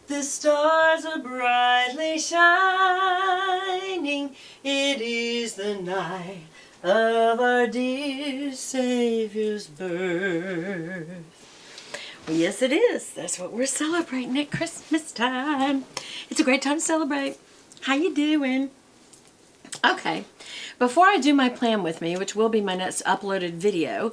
The stars are brightly shining. It is the night of our dear Savior's birth. Well, yes, it is. That's what we're celebrating at Christmas time. It's a great time to celebrate. How you doing? Okay, before I do my plan with me, which will be my next uploaded video,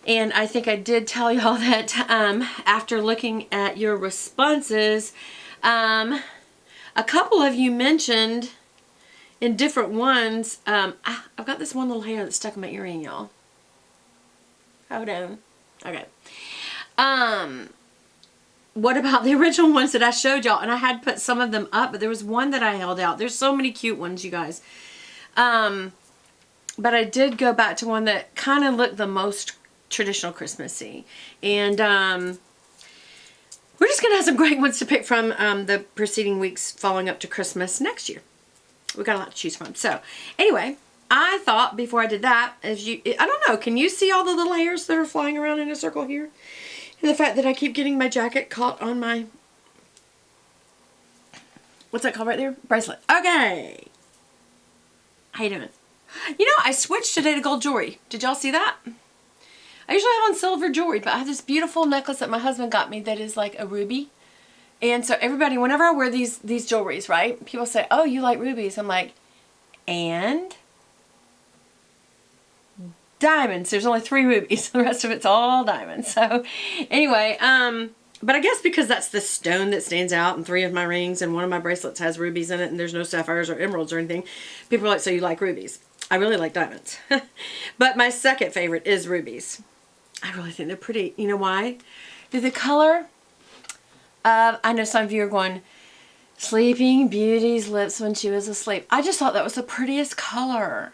and I think I did tell y'all that after looking at your responses, a couple of you mentioned in different ones, I've got this one little hair that's stuck in my earring, y'all. Hold on. Okay. What about the original ones that I showed y'all? And I had put some of them up, but there was one that I held out. There's so many cute ones, you guys. But I did go back to one that kind of looked the most traditional Christmassy. And we're just going to have some great ones to pick from the preceding weeks following up to Christmas next year. We've got a lot to choose from. So anyway, I thought before I did that, I don't know, can you see all the little hairs that are flying around in a circle here? And the fact that I keep getting my jacket caught on my, what's that called right there? Bracelet. Okay. How you doing? You know, I switched today to gold jewelry. Did y'all see that? I usually have on silver jewelry, but I have this beautiful necklace that my husband got me that is like a ruby. And so everybody, whenever I wear these jewelries, right? People say, oh, you like rubies. I'm like, and diamonds. There's only 3 rubies. The rest of it's all diamonds. So anyway, but I guess because that's the stone that stands out, and 3 of my rings and one of my bracelets has rubies in it, and there's no sapphires or emeralds or anything, people are like, so you like rubies. I really like diamonds. But my second favorite is rubies. I really think they're pretty. You know why? The color of, I know some of you are going, Sleeping Beauty's lips when she was asleep. I just thought that was the prettiest color.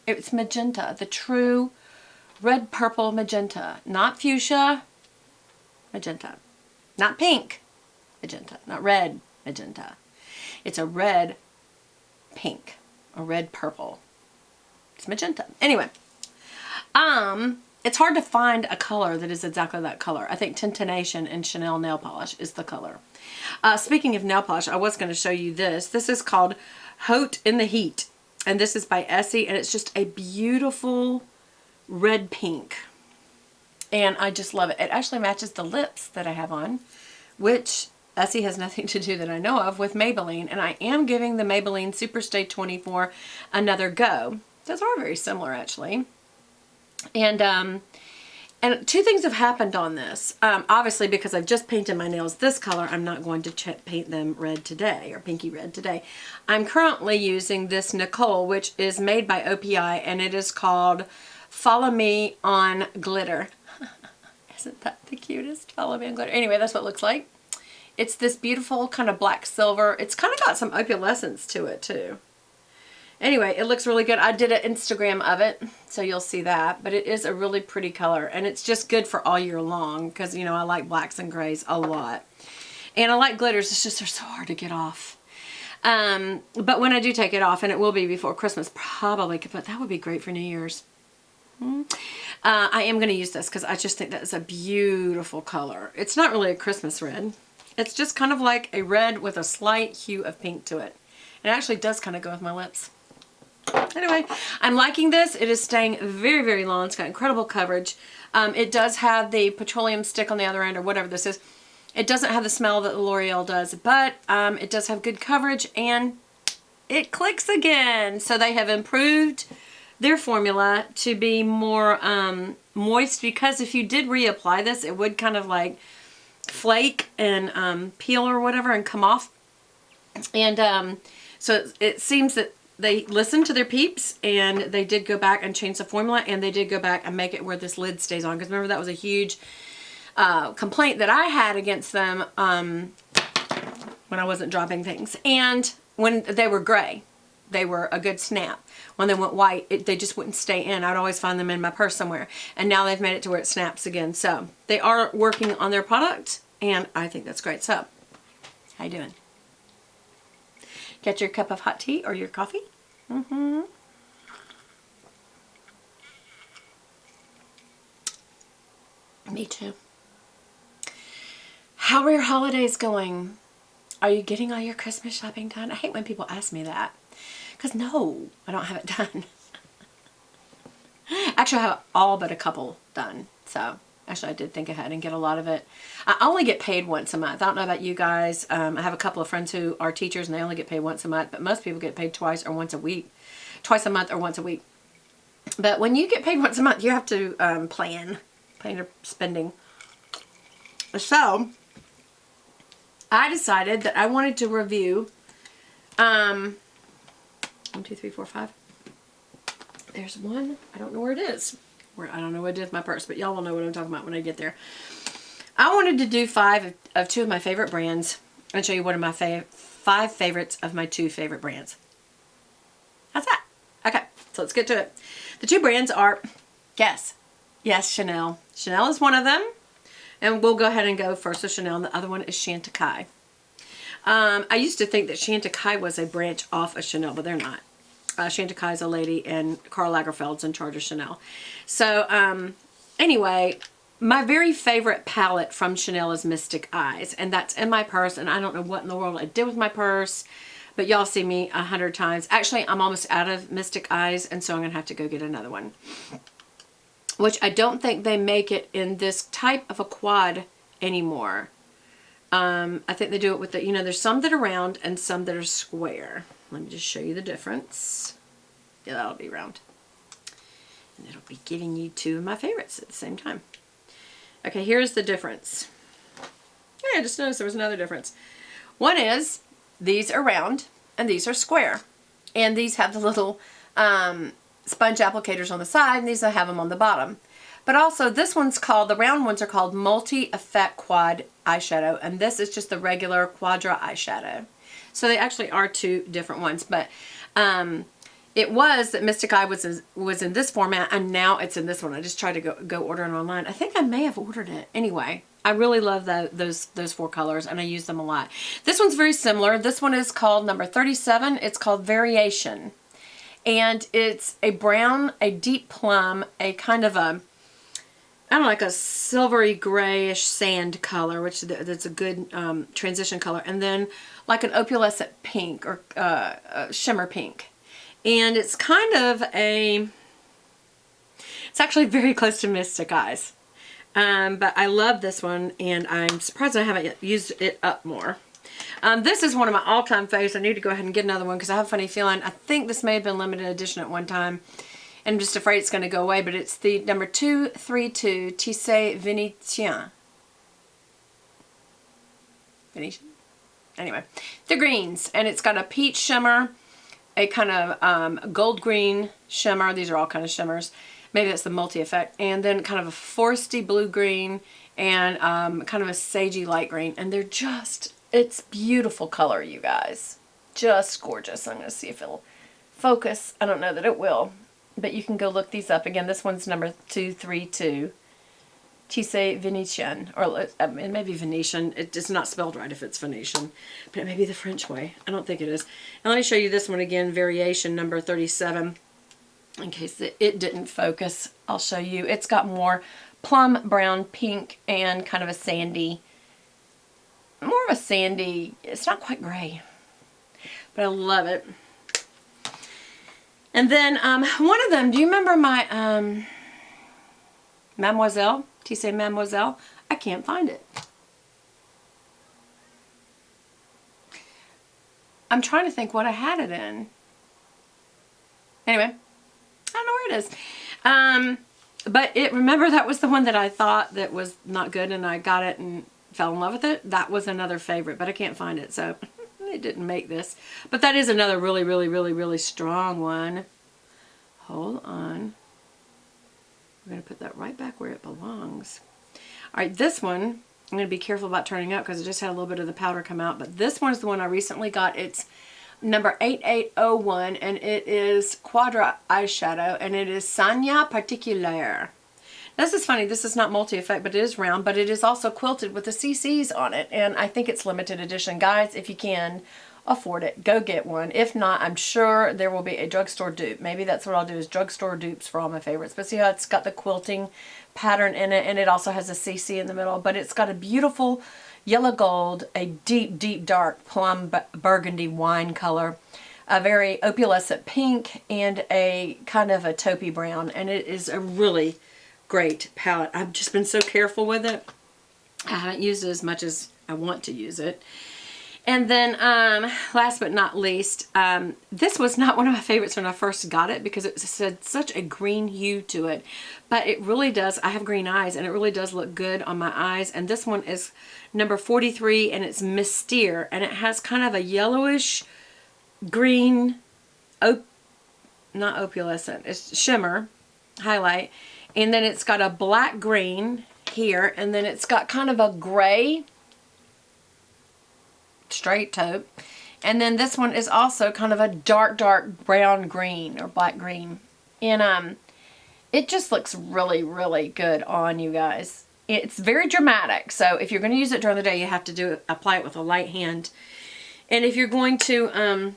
It's magenta, the true red purple magenta, not fuchsia, magenta, not pink, magenta, not red, magenta. It's a red pink, a red purple. It's magenta. Anyway, it's hard to find a color that is exactly that color. I think Tintination and Chanel nail polish is the color. Speaking of nail polish, I was going to show you this. This is called Haute in the Heat. And this is by Essie, and it's just a beautiful red pink. And I just love it. It actually matches the lips that I have on, which Essie has nothing to do that I know of with Maybelline. And I am giving the Maybelline Superstay 24 another go. Those are very similar, actually. And 2 things have happened on this. Obviously, because I've just painted my nails this color, I'm not going to paint them red today, or pinky red today. I'm currently using this Nicole, which is made by OPI, and it is called Follow Me on Glitter. Isn't that the cutest? Follow Me on Glitter. Anyway, that's what it looks like. It's this beautiful kind of black silver. It's kind of got some opalescence to it, too. Anyway, it looks really good. I did an Instagram of it, so you'll see that. But it is a really pretty color, and it's just good for all year long because, you know, I like blacks and grays a lot. And I like glitters. It's just they're so hard to get off. But when I do take it off, and it will be before Christmas, probably, but that would be great for New Year's. I am going to use this because I just think that is a beautiful color. It's not really a Christmas red. It's just kind of like a red with a slight hue of pink to it. It actually does kind of go with my lips. Anyway, I'm liking this. It is staying very, very long. It's got incredible coverage. It does have the petroleum stick on the other end, or whatever this is. It doesn't have the smell that the L'Oreal does, but it does have good coverage, and it clicks again. So they have improved their formula to be more moist, because if you did reapply this, it would kind of like flake and peel or whatever and come off. And so it seems that they listened to their peeps, and they did go back and change the formula, and they did go back and make it where this lid stays on. Because remember, that was a huge complaint that I had against them when I wasn't dropping things. And when they were gray, they were a good snap. When they went white, they just wouldn't stay in. I'd always find them in my purse somewhere. And now they've made it to where it snaps again. So they are working on their product, and I think that's great. So, how you doing? Get your cup of hot tea or your coffee? Me too. How are your holidays going? Are you getting all your Christmas shopping done? I hate when people ask me that. Because no, I don't have it done. Actually, I have all but a couple done. So, actually, I did think ahead and get a lot of it. I only get paid once a month. I don't know about you guys. I have a couple of friends who are teachers and they only get paid once a month. But most people get paid twice or once a week. Twice a month or once a week. But when you get paid once a month, you have to plan your spending. So, I decided that I wanted to review 1, 2, 3, 4, 5. There's one. I don't know where it is. I don't know what it is in my purse, but y'all will know what I'm talking about when I get there. I wanted to do 5 of 2 of my favorite brands and show you one of my 5 favorites of my 2 favorite brands. How's that? Okay, so let's get to it. The 2 brands are, guess. Yes, Chanel. Chanel is one of them. And we'll go ahead and go first with Chanel. And the other one is Chantecaille. I used to think that Chantecaille was a branch off of Chanel, but they're not. Chantecaille is a lady, and Karl Lagerfeld's in charge of Chanel. So, anyway, my very favorite palette from Chanel is Mystic Eyes. And that's in my purse. And I don't know what in the world I did with my purse. But y'all see me 100 times. Actually, I'm almost out of Mystic Eyes. And so I'm going to have to go get another one. Which I don't think they make it in this type of a quad anymore. I think they do it with the, there's some that are round and some that are square. Let me just show you the difference. Yeah, that'll be round. And it'll be giving you 2 of my favorites at the same time. Okay, here's the difference. Yeah, I just noticed there was another difference. One is, these are round and these are square. And these have the little sponge applicators on the side, and these I have them on the bottom. But also this one's called, the round ones are called Multi-Effect Quad Eyeshadow, and this is just the regular Quadra eyeshadow. So they actually are 2 different ones, but it was that Mystic Eye was in this format, and now it's in this one. I just tried to go order it online. I think I may have ordered it. Anyway, I really love those 4 colors, and I use them a lot. This one's very similar. This one is called number 37. It's called Variation. And it's a brown, a deep plum, a kind of a, I don't know, like a silvery grayish sand color, which that's a good transition color. And then like an opalescent pink or shimmer pink. And it's kind of a, it's actually very close to Mystic Eyes. But I love this one, and I'm surprised I haven't yet used it up more. This is one of my all-time faves. I need to go ahead and get another one because I have a funny feeling. I think this may have been limited edition at one time. And I'm just afraid it's going to go away. But it's the number 232 Tissé Venetian. Venetian? Anyway. The greens. And it's got a peach shimmer. A kind of gold green shimmer. These are all kind of shimmers. Maybe that's the multi-effect. And then kind of a foresty blue-green. And kind of a sagey light green. And they're just... It's beautiful color, you guys. Just gorgeous. I'm going to see if it'll focus. I don't know that it will. But you can go look these up. Again, this one's number 232. Tissé Venetian. Or it may be Venetian. It's not spelled right if it's Venetian. But it may be the French way. I don't think it is. And let me show you this one again. Variation number 37. In case it didn't focus, I'll show you. It's got more plum, brown, pink, and kind of a sandy... More of a sandy, it's not quite gray, but I love it. And then one of them, do you remember my Mademoiselle? Tissé Mademoiselle? I can't find it. I'm trying to think what I had it in. Anyway, I don't know where it is. But remember that was the one that I thought that was not good, and I got it and fell in love with it. That was another favorite, but I can't find it, so it didn't make this. But that is another really, really, really, really strong one. Hold on. We're going to put that right back where it belongs. All right, this one, I'm going to be careful about turning up because I just had a little bit of the powder come out, but this one is the one I recently got. It's number 8801, and it is Quadra eyeshadow, and it is Sanya Particulière. This is funny. This is not multi-effect, but it is round, but it is also quilted with the CCs on it, and I think it's limited edition. Guys, if you can afford it, go get one. If not, I'm sure there will be a drugstore dupe. Maybe that's what I'll do, is drugstore dupes for all my favorites. But see how it's got the quilting pattern in it, and it also has a CC in the middle, but it's got a beautiful yellow gold, a deep, deep dark plum burgundy wine color, a very opalescent pink, and a kind of a taupey brown, and it is a really great palette. I've just been so careful with it. I haven't used it as much as I want to use it. And then last but not least, this was not one of my favorites when I first got it because it had such a green hue to it, but it really does. I have green eyes, and it really does look good on my eyes. And this one is number 43, and it's Mystere, and it has kind of a yellowish green, not opalescent, it's shimmer highlight, and then it's got a black green here, and then it's got kind of a gray straight taupe, and then this one is also kind of a dark brown green or black green, and it just looks really, really good on you guys. It's very dramatic, so if you're going to use it during the day, you have to apply it with a light hand, and if you're going to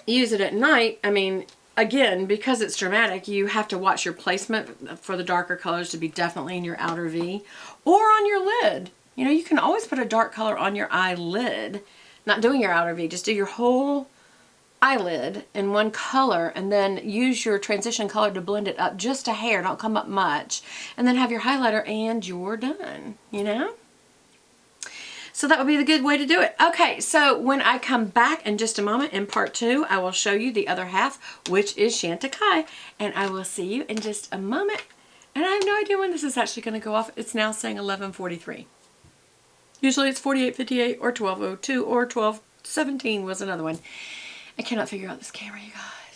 use it at night, I mean, again, because it's dramatic, you have to watch your placement for the darker colors to be definitely in your outer V or on your lid. You know, you can always put a dark color on your eyelid. Not doing your outer V, just do your whole eyelid in one color, and then use your transition color to blend it up just a hair, don't come up much, and then have your highlighter and you're done, you know? So that would be the good way to do it. Okay, so when I come back in just a moment in part 2, I will show you the other half, which is Chantecaille, and I will see you in just a moment. And I have no idea when this is actually going to go off. It's now saying 11:43. Usually it's 48:58 or 12:02 or 12:17 was another one. I cannot figure out this camera, you guys.